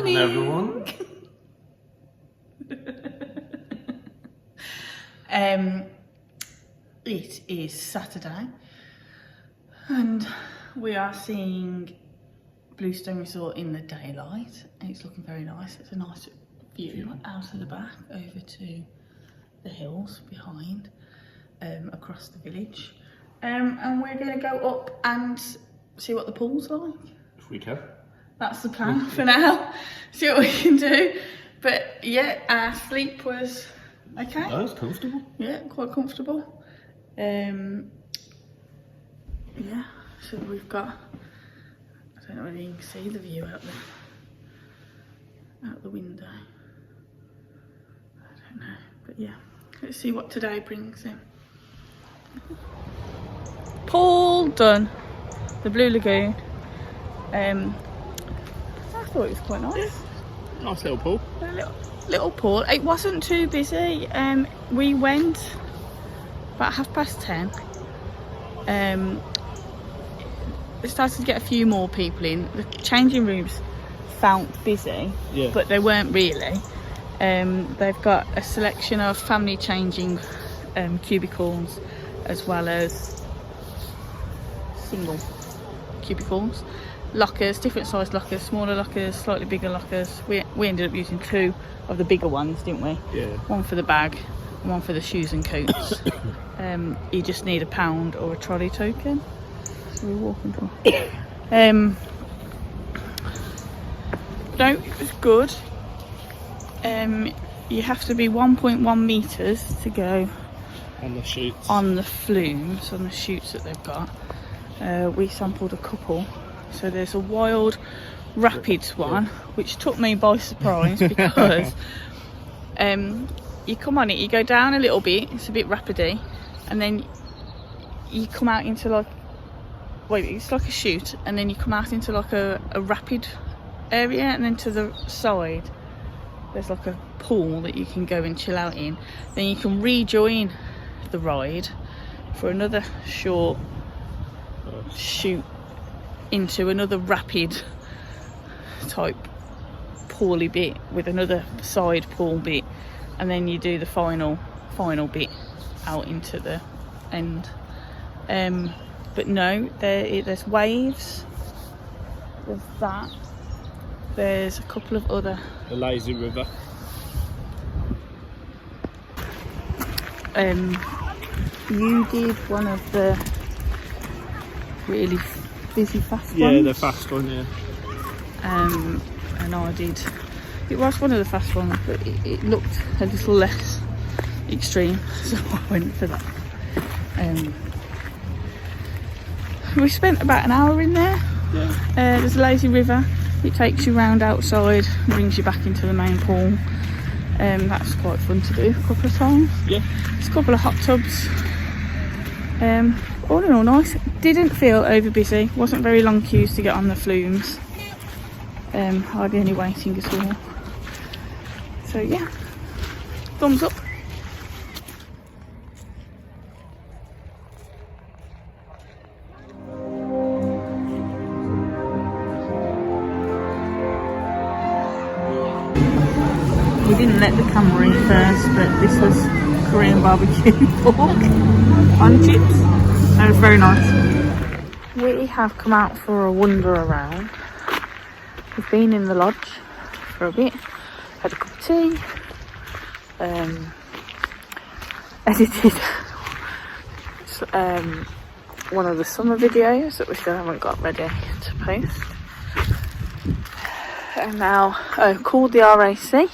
morning, everyone. It is Saturday and we are seeing Bluestone Resort in the daylight and it's looking very nice. It's a nice view out of the back over to the hills behind, across the village, and we're going to go up and see what the pool's like. If we can. That's the plan for now. See what we can do. But yeah, our sleep was okay. Oh, it's comfortable. Yeah, quite comfortable. Yeah, so we've got, I don't know whether you can see the view out the window. I don't know, but yeah, let's see what today brings in. Pool done, the Blue Lagoon. I thought it was quite nice. Nice little pool. A little pool. It wasn't too busy. We went about 10:30. It started to get a few more people in. The changing rooms felt busy, yeah, but they weren't really. They've got a selection of family changing cubicles as well as single cubicles. Lockers, different size lockers, smaller lockers, slightly bigger lockers. We ended up using 2 of the bigger ones, didn't we? Yeah. One for the bag and one for the shoes and coats. You just need £1 or a trolley token. So we're walking to. No, it was good. You have to be 1.1 metres to go on the chutes. On the flumes, on the chutes that they've got. We sampled a couple. So there's a wild rapids one, which took me by surprise because you come on it, you go down a little bit, it's a bit rapidy, and then you come out into like, it's like a chute, and then you come out into like a rapid area, and then to the side there's like a pool that you can go and chill out in. Then you can rejoin the ride for another short chute into another rapid type poolly bit with another side pool bit, and then you do the final bit out into the end. But no, there's waves, there's that, there's a couple of other, the lazy river. You did one of the really busy fast ones. Yeah, the fast one, yeah. And I did, it was one of the fast ones, but it looked a little less extreme, so I went for that. We spent about an hour in there. Yeah. There's a lazy river. It takes you round outside and brings you back into the main pool. That's quite fun to do a couple of times. Yeah. There's a couple of hot tubs. All in all nice. Didn't feel over busy. Wasn't very long queues to get on the flumes. Hardly any waiting at all. So yeah, thumbs up. We didn't let the camera in first, but this was Korean barbecue pork on chips. That was very nice. We have come out for a wander around. We've been in the lodge for a bit, had a cup of tea, edited one of the summer videos that we still haven't got ready to post. And now called the RAC.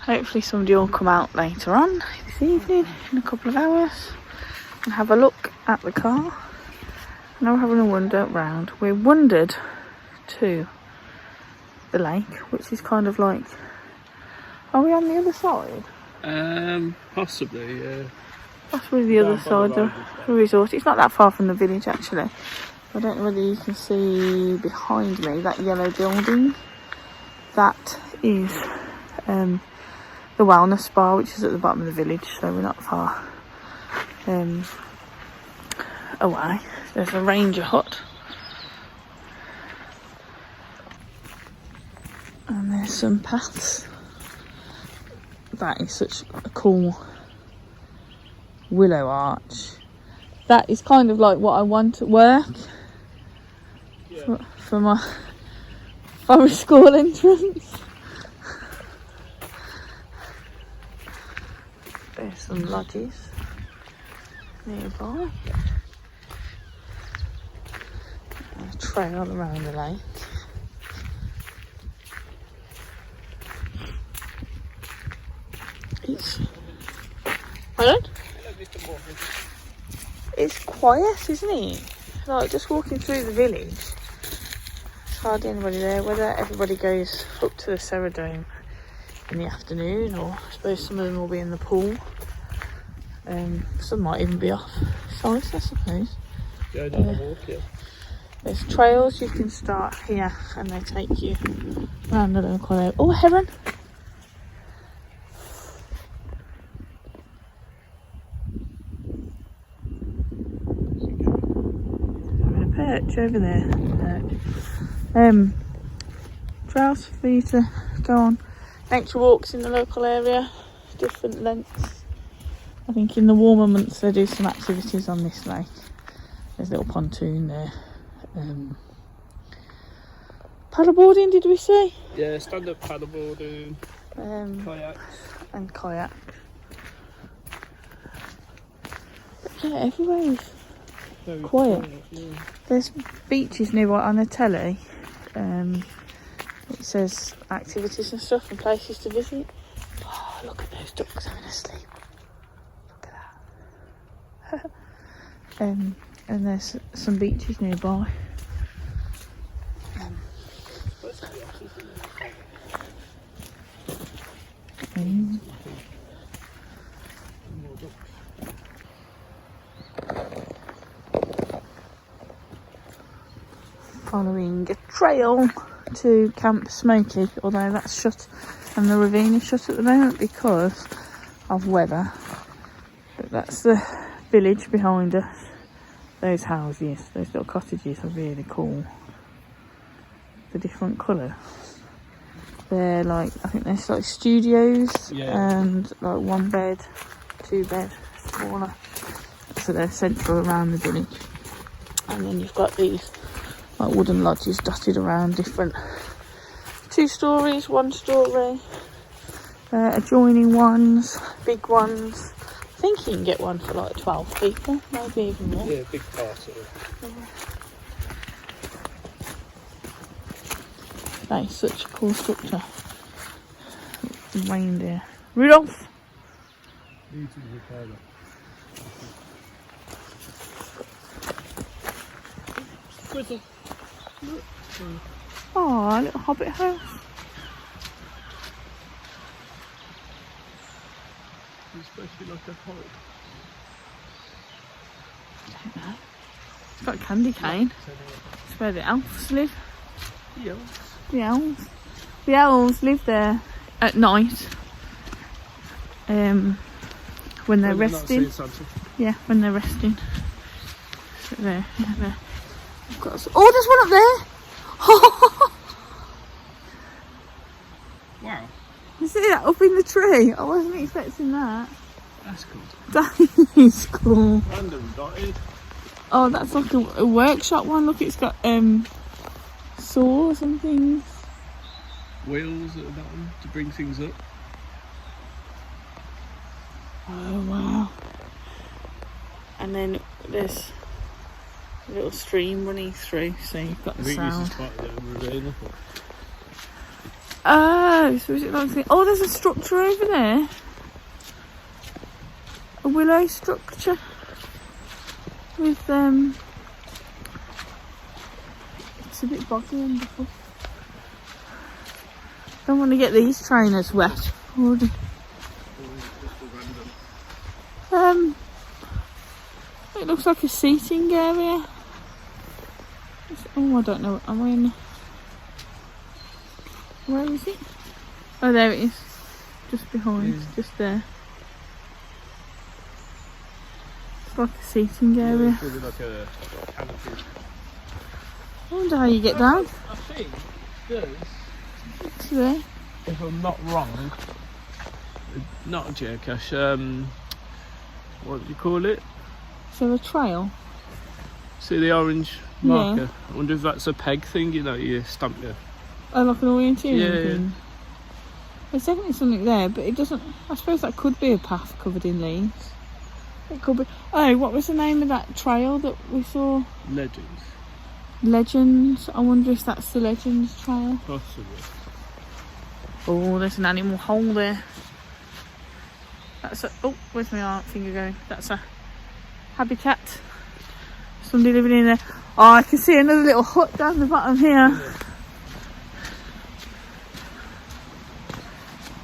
Hopefully somebody will come out later on this evening in a couple of hours and have a look at the car. Now we're having a wander round. We wandered to the lake, which is kind of like, are we on the other side? Possibly, yeah. Possibly the other side of the resort. It's not that far from the village actually. I don't know whether you can see behind me that yellow building. That is the wellness spa, which is at the bottom of the village, so we're not far away. There's a ranger hut, and there's some paths. That is such a cool willow arch. That is kind of like what I want at work. Yeah. For my school entrance. There's some lodges nearby. A trail around the lake. It's quiet, isn't it? Like just walking through the village. There's hardly anybody there. Whether everybody goes up to the Serendome in the afternoon, or I suppose some of them will be in the pool. Some might even be off sites, I suppose. Yeah, walk, yeah. There's trails you can start here, and they take you around the local area. Oh, a heron! Perch over there. Trails for you to go on. Nature walks in the local area, different lengths. I think in the warmer months they do some activities on this lake. There's a little pontoon there. Paddleboarding, did we say? Yeah, stand-up paddleboarding, kayaks. And kayak. Yeah, everywhere is Very quiet. Yeah. There's beaches nearby on the telly. It says activities and stuff and places to visit. Oh, look at those ducks having a sleep. Look at that. And there's some beaches nearby. Following a trail to Camp Smoky, although that's shut and the ravine is shut at the moment because of weather. But that's the village behind us. Those houses, those little cottages are really cool. The different colours. They're like, I think they're like studios, and like 1 bed, 2 bed, smaller. So they're central around the village. And then you've got these like wooden lodges dotted around, different 2 stories, 1 story, adjoining ones, big ones. I think you can get one for like 12 people, maybe even more. Yeah, big party. That is such a cool structure. Reindeer. Rudolph! Oh, a little hobbit house. It's supposed to be like a hobbit. I don't know. It's got a candy cane. It's where the elves live. The elves? The elves. The elves live there at night. When they're resting. Yeah, when they're resting. So there, yeah, there. Oh, there's one up there! Wow. You see that up in the tree? I wasn't expecting that. That's cool. That is cool. Random dotted. Oh, that's like a workshop one. Look, it's got saws and things. Wheels at the bottom to bring things up. Oh, wow. And then there's a little stream running through, so you've got the sound. This is part of the ravine. Oh, so is it like... Oh, there's a structure over there. A willow structure. With, it's a bit boggy underfoot. Don't want to get these trainers wet. It looks like a seating area. Oh, I don't know. Am I in? Where is it? Oh, there it is. Just behind, just there. It's like a seating area. Yeah, like a canopy. I wonder how you get down. I think there's... It's there. if I'm not wrong, not a geocache. What do you call it? So a trail? See the orange marker? I wonder if that's a peg thing, you know, you stamp your... Oh, like an orienteering Yeah, thing? There's definitely something there, but it doesn't... I suppose that could be a path covered in leaves. It could be... Oh, what was the name of that trail that we saw? Legends. Legends. I wonder if that's the Legends trail. Possibly. Oh, there's an animal hole there. That's a... Oh, where's my arm finger going? That's a habitat. Somebody living in there. Oh, I can see another little hut down the bottom here.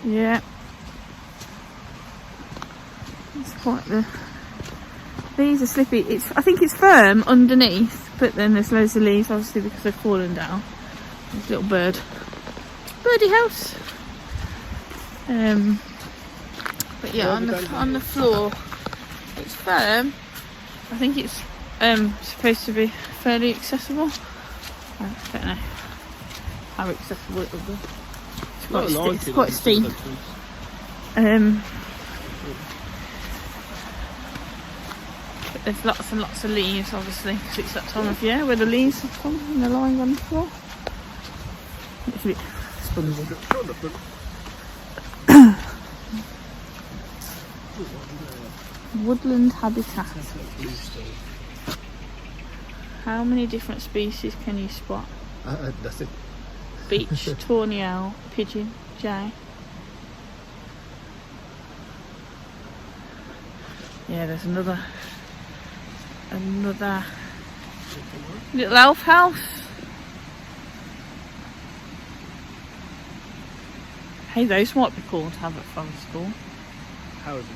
Yeah. It's quite the... These are slippy. I think it's firm underneath, but then there's loads of leaves, obviously, because they've fallen down. There's a little birdie house. But yeah, on the floor, it's firm. I think it's supposed to be fairly accessible. I don't know how accessible it will be. It's quite steep. But there's lots and lots of leaves, obviously, because it's that time of year where the leaves have come and they're lying on the floor. It's a bit spongy. Woodland habitat. How many different species can you spot? That's it. Beach, tawny owl, pigeon, jay. Yeah, there's another little elf house. Hey, those might be cool to have at fun school. Houses.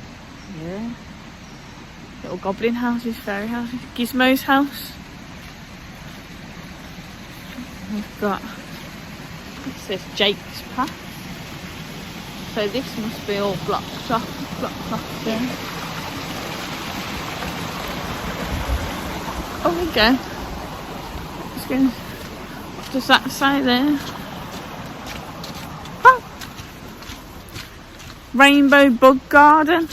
Yeah. Little goblin houses, fairy houses. Gizmo's house. We've got... It says Jake's Path. So this must be all blocked off. There. Oh, there we go. What does that say there? Oh. Rainbow Bug Garden.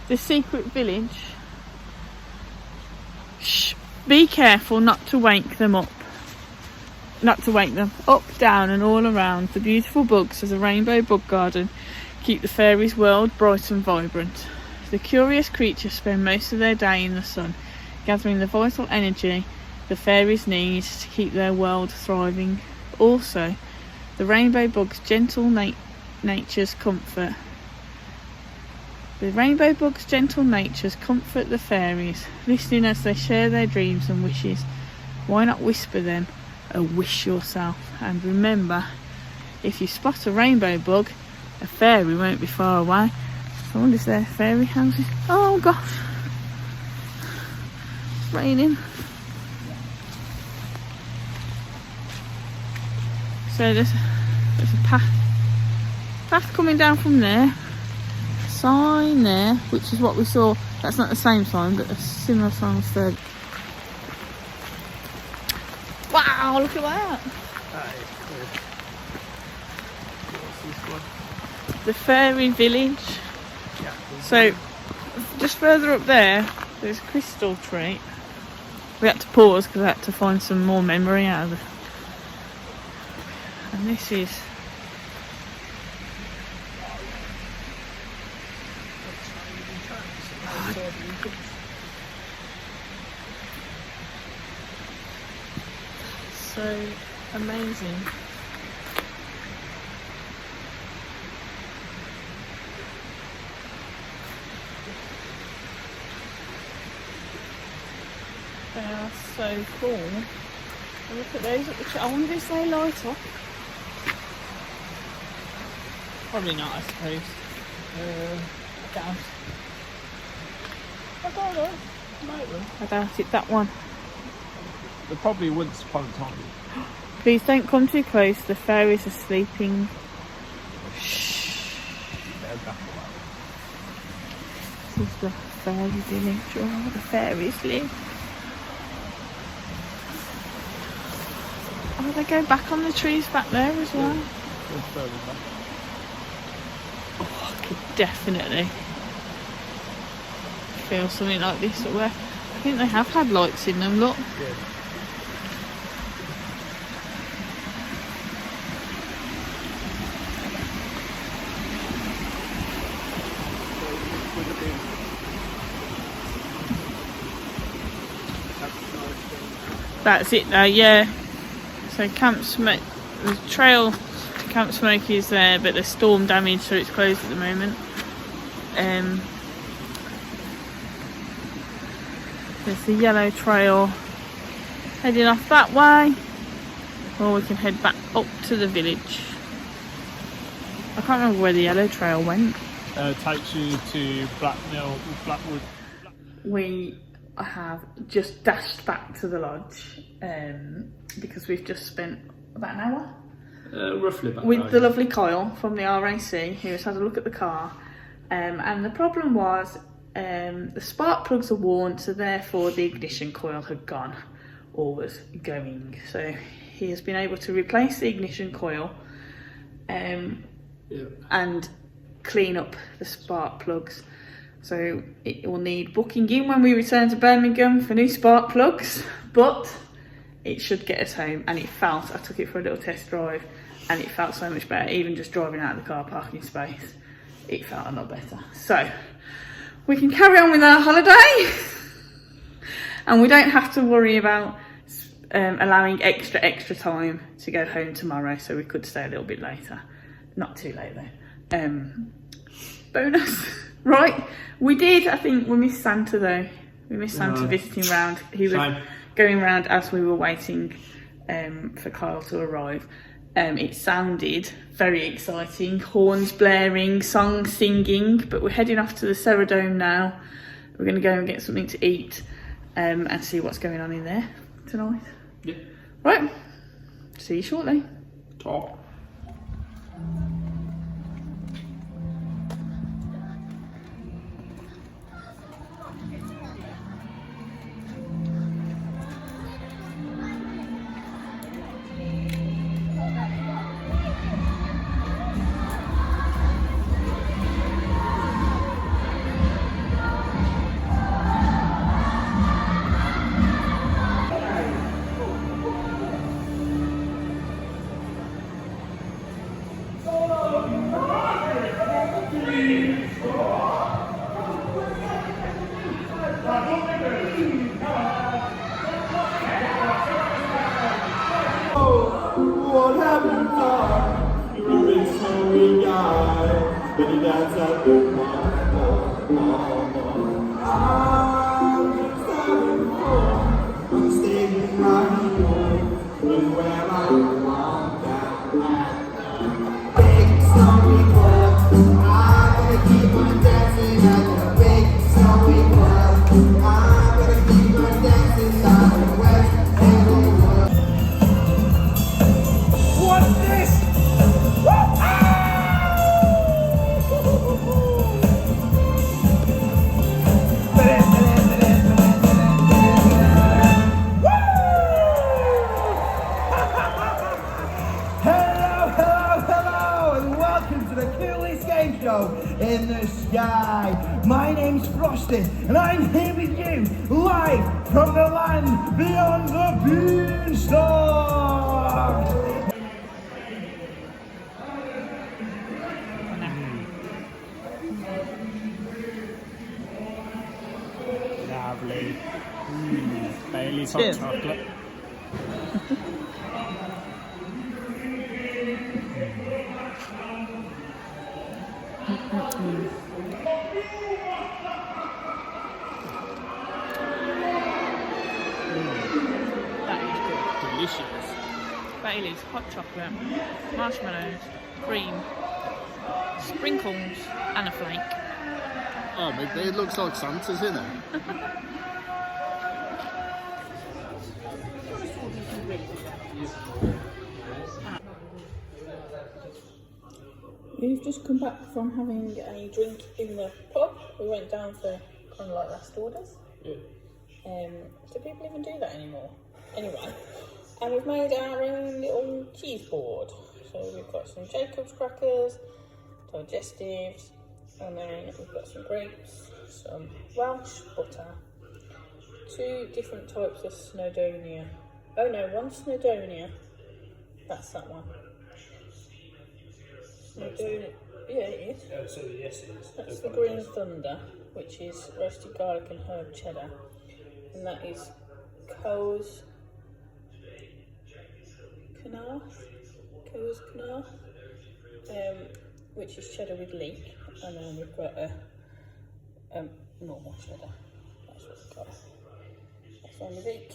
The secret village. Shh, be careful not to wake them up. Not to wake them up, down and all around. The beautiful bugs of the Rainbow Bug Garden keep the fairies' world bright and vibrant. The curious creatures spend most of their day in the sun, gathering the vital energy the fairies need to keep their world thriving. Also, the rainbow bug's gentle natures comfort. The rainbow bug's gentle natures comfort the fairies, listening as they share their dreams and wishes. Why not whisper them a wish yourself? And remember, if you spot a rainbow bug, a fairy won't be far away. I wonder if they're fairy houses. Oh gosh, it's raining. So there's a path coming down from there. Sign there, which is what we saw. That's not the same sign, but a similar sign was there. Wow, look at that! That is cool. What's this one? The fairy village. Yeah. So, just further up there, there's a crystal tree. We had to pause because I had to find some more memory out of it. And this is... so amazing. They are so cool. And look at those at the tree. I wonder if they light up. Probably not, I suppose. I doubt. I don't know. Might will. I doubt it, that one. They're probably once upon a time. Please don't come too close, the fairies are sleeping. Shh. This is the fairy village, where all the fairies live. Oh, they go back on the trees back there as well. Oh, I could definitely feel something like this at where I think they have had lights in them, look. Yeah. That's it though, yeah. So camp smoke, the trail camp smoke is there, but there's storm damage, so it's closed at the moment. There's the yellow trail heading off that way, or we can head back up to the village. I can't remember where the yellow trail went. Takes you to Blackwood. We have just dashed back to the lodge because we've just spent about an hour Roughly about with the lovely Kyle from the RAC, who has had a look at the car, and the problem was the spark plugs are worn, so therefore the ignition coil had gone or was going. So he has been able to replace the ignition coil and clean up the spark plugs. So it will need booking in when we return to Birmingham for new spark plugs, but it should get us home. And it felt, I took it for a little test drive, and it felt so much better. Even just driving out of the car parking space, it felt a lot better. So we can carry on with our holiday and we don't have to worry about allowing extra time to go home tomorrow, so we could stay a little bit later. Not too late though. Bonus. Right, we did, I think we missed Santa though. We missed Santa visiting round. He was going round as we were waiting for Kyle to arrive. It sounded very exciting, horns blaring, songs singing, but we're heading off to the Serendome now. We're going to go and get something to eat and see what's going on in there tonight. Yeah. Right, see you shortly. Top. What happened, darling? You were a sorry guy, but you danced at the I'm just having fun. I'm staying right home, with where I belong down at the big snowy club. I'm gonna keep on dancing at the big snowy club. I'm gonna keep on dancing at the West Hollywood. What's this? Hello, and welcome to the coolest game show in the sky. My name's Frosty, and I'm here with you, live from the land beyond the beanstalk. Lovely. Bailey's hot Cheers. chocolate. That is good. Delicious. Bailey's hot chocolate, marshmallows, cream, sprinkles, and a flake. Oh, but it looks like Santa's in it. We've just come back from having a drink in the pub. We went down for kind of like last orders. Yeah. Do people even do that anymore? Anyway, And we've made our own little cheese board. So we've got some Jacob's crackers, digestives, and then we've got some grapes, some Welsh butter, 2 different types of Snowdonia. Oh no, one Snowdonia. That's that one. Snowdonia. Yeah, it is. Oh, so yes, it is. That's the Green Thunder, which is roasted garlic and herb cheddar. And that is Coes Canard, which is cheddar with leek. And then we've got a normal cheddar. That's what we've got. That's on the leek,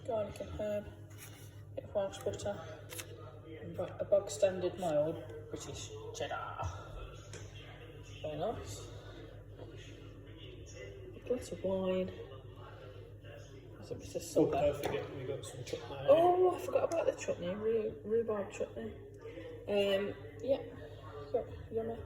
garlic and herb, bit of Welsh butter, and a bog standard mild British cheddar. Very nice. A glass of wine. There's a bit of Oh, supper. don't forget we got some chutney. Oh, I forgot about the chutney, rhubarb chutney. Yeah, so yummy.